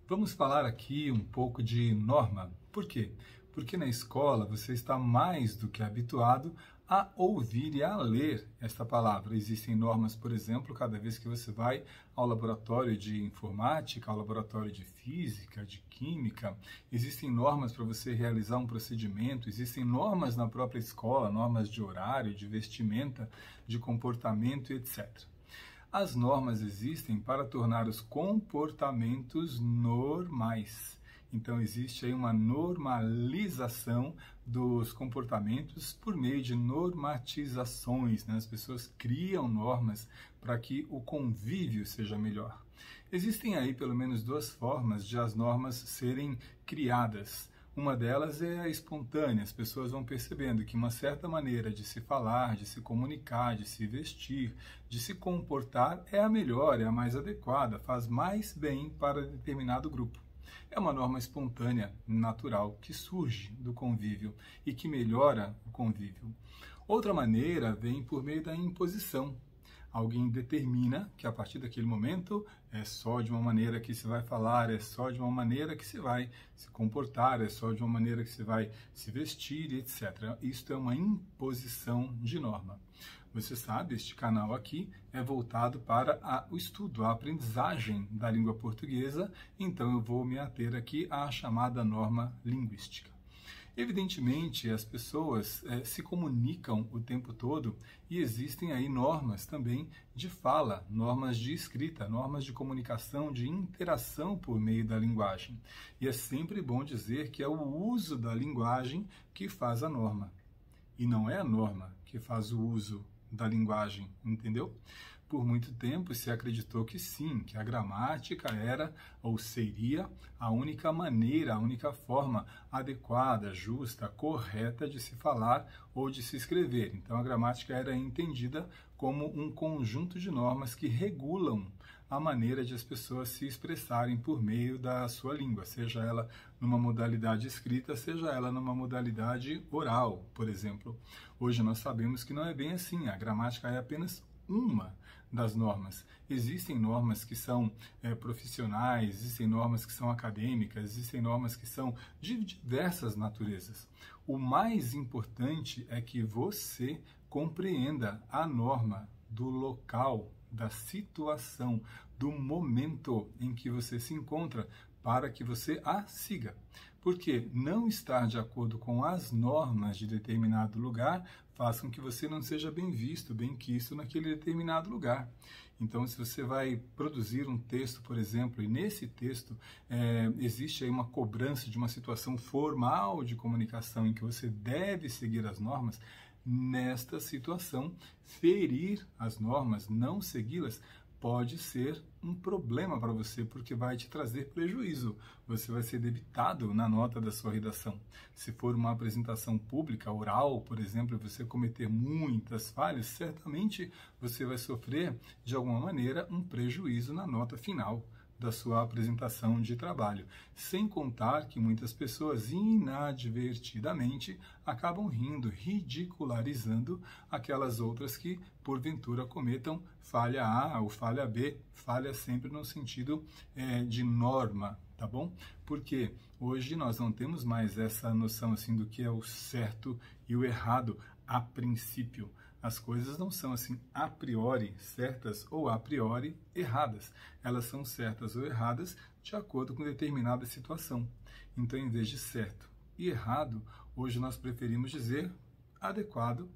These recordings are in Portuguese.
Vamos falar aqui um pouco de norma. Por quê? Porque na escola você está mais do que habituado a ouvir e a ler esta palavra. Existem normas, por exemplo, cada vez que você vai ao laboratório de informática, ao laboratório de física, de química, existem normas para você realizar um procedimento, existem normas na própria escola, normas de horário, de vestimenta, de comportamento, etc. As normas existem para tornar os comportamentos normais. Então, existe aí uma normalização dos comportamentos por meio de normatizações, né? As pessoas criam normas para que o convívio seja melhor. Existem aí pelo menos duas formas de as normas serem criadas. Uma delas é a espontânea, as pessoas vão percebendo que uma certa maneira de se falar, de se comunicar, de se vestir, de se comportar é a melhor, é a mais adequada, faz mais bem para determinado grupo. É uma norma espontânea, natural, que surge do convívio e que melhora o convívio. Outra maneira vem por meio da imposição. Alguém determina que a partir daquele momento é só de uma maneira que se vai falar, é só de uma maneira que se vai se comportar, é só de uma maneira que se vai se vestir, etc. Isto é uma imposição de norma. Você sabe, este canal aqui é voltado para o estudo, a aprendizagem da língua portuguesa, então eu vou me ater aqui à chamada norma linguística. Evidentemente, as pessoas se comunicam o tempo todo e existem aí normas também de fala, normas de escrita, normas de comunicação, de interação por meio da linguagem. E é sempre bom dizer que é o uso da linguagem que faz a norma. E não é a norma que faz o uso da linguagem, entendeu? Por muito tempo se acreditou que sim, que a gramática era ou seria a única maneira, a única forma adequada, justa, correta de se falar ou de se escrever. Então a gramática era entendida como um conjunto de normas que regulam a maneira de as pessoas se expressarem por meio da sua língua, seja ela numa modalidade escrita, seja ela numa modalidade oral, por exemplo. Hoje nós sabemos que não é bem assim, a gramática é apenas uma das normas. Existem normas que são profissionais, existem normas que são acadêmicas, existem normas que são de diversas naturezas. O mais importante é que você compreenda a norma do local, da situação, do momento em que você se encontra, para que você a siga. Porque não estar de acordo com as normas de determinado lugar faz com que você não seja bem visto, bem quisto naquele determinado lugar. Então, se você vai produzir um texto, por exemplo, e nesse texto existe aí uma cobrança de uma situação formal de comunicação em que você deve seguir as normas, nesta situação, ferir as normas, não segui-las, pode ser um problema para você, porque vai te trazer prejuízo. Você vai ser debitado na nota da sua redação. Se for uma apresentação pública, oral, por exemplo, e você cometer muitas falhas, certamente você vai sofrer, de alguma maneira, um prejuízo na nota final da sua apresentação de trabalho. Sem contar que muitas pessoas inadvertidamente acabam rindo, ridicularizando aquelas outras que, porventura, cometam falha A ou falha B, falha sempre no sentido de norma, tá bom? Porque hoje nós não temos mais essa noção assim do que é o certo e o errado a princípio. As coisas não são assim a priori certas ou a priori erradas. Elas são certas ou erradas de acordo com determinada situação. Então, em vez de certo e errado, hoje nós preferimos dizer adequado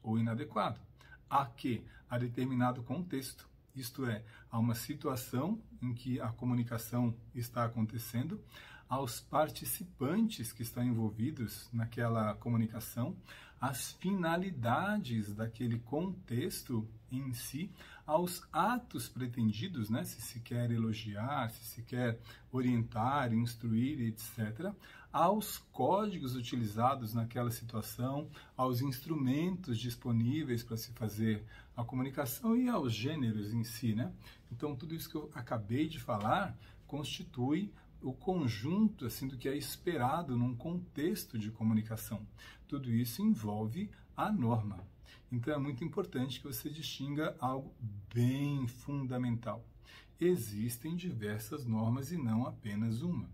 ou inadequado. A quê? A determinado contexto. Isto é, a uma situação em que a comunicação está acontecendo, aos participantes que estão envolvidos naquela comunicação, às finalidades daquele contexto em si, aos atos pretendidos, né? Se se quer elogiar, se se quer orientar, instruir, etc., aos códigos utilizados naquela situação, aos instrumentos disponíveis para se fazer a comunicação e aos gêneros em si, né? Então, tudo isso que eu acabei de falar constitui o conjunto assim do que é esperado num contexto de comunicação. Tudo isso envolve a norma. Então é muito importante que você distinga algo bem fundamental. existem diversas normas e não apenas uma.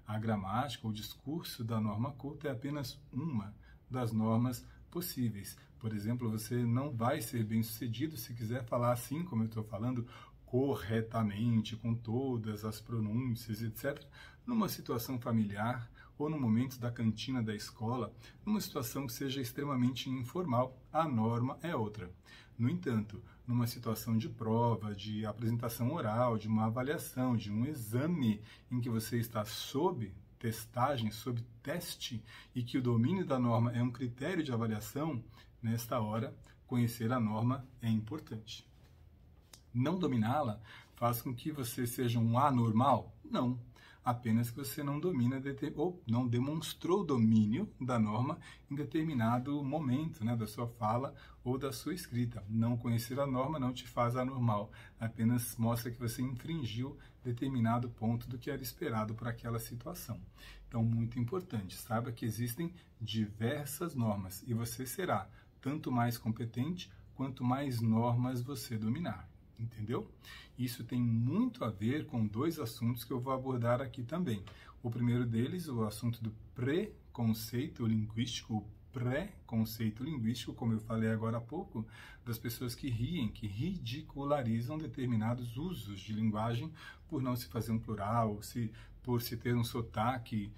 A gramática, o discurso da norma culta é apenas uma das normas possíveis. Por exemplo, você não vai ser bem-sucedido se quiser falar assim, como eu estou falando, corretamente, com todas as pronúncias, etc., numa situação familiar ou no momento da cantina da escola, numa situação que seja extremamente informal. A norma é outra. No entanto, numa situação de prova, de apresentação oral, de uma avaliação, de um exame em que você está sob testagem, sob teste, e que o domínio da norma é um critério de avaliação, nesta hora, conhecer a norma é importante. Não dominá-la faz com que você seja um anormal? Não. Apenas que você não domina ou não demonstrou domínio da norma em determinado momento, né, da sua fala ou da sua escrita. Não conhecer a norma não te faz anormal, apenas mostra que você infringiu determinado ponto do que era esperado para aquela situação. Então, muito importante, saiba que existem diversas normas e você será tanto mais competente quanto mais normas você dominar. Entendeu? Isso tem muito a ver com dois assuntos que eu vou abordar aqui também. O primeiro deles, o assunto do preconceito linguístico, o pré-conceito linguístico, como eu falei agora há pouco, das pessoas que riem, que ridicularizam determinados usos de linguagem por não se fazer um plural, por se ter um sotaque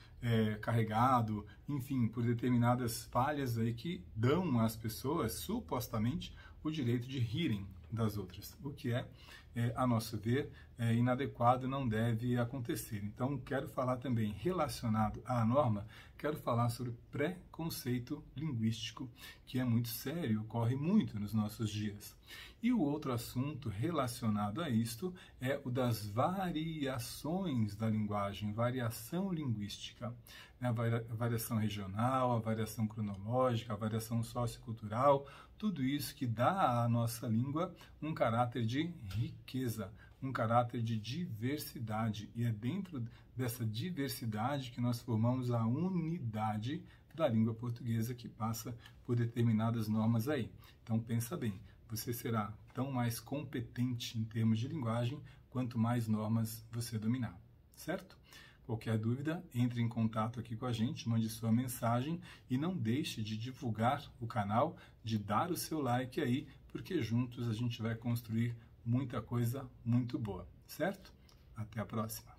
carregado, enfim, por determinadas falhas aí que dão às pessoas, supostamente, o direito de rirem das outras, o que a nosso ver, inadequado e não deve acontecer. Então, quero falar também, relacionado à norma, quero falar sobre preconceito linguístico, que é muito sério, ocorre muito nos nossos dias. E o outro assunto relacionado a isto é o das variações da linguagem, variação linguística, a variação regional, a variação cronológica, a variação sociocultural, tudo isso que dá à nossa língua um caráter de riqueza, um caráter de diversidade. E é dentro dessa diversidade que nós formamos a unidade da língua portuguesa, que passa por determinadas normas aí. Então pensa bem, você será tão mais competente em termos de linguagem quanto mais normas você dominar, certo? Qualquer dúvida, entre em contato aqui com a gente, mande sua mensagem e não deixe de divulgar o canal, de dar o seu like aí, porque juntos a gente vai construir muita coisa muito boa, certo? Até a próxima!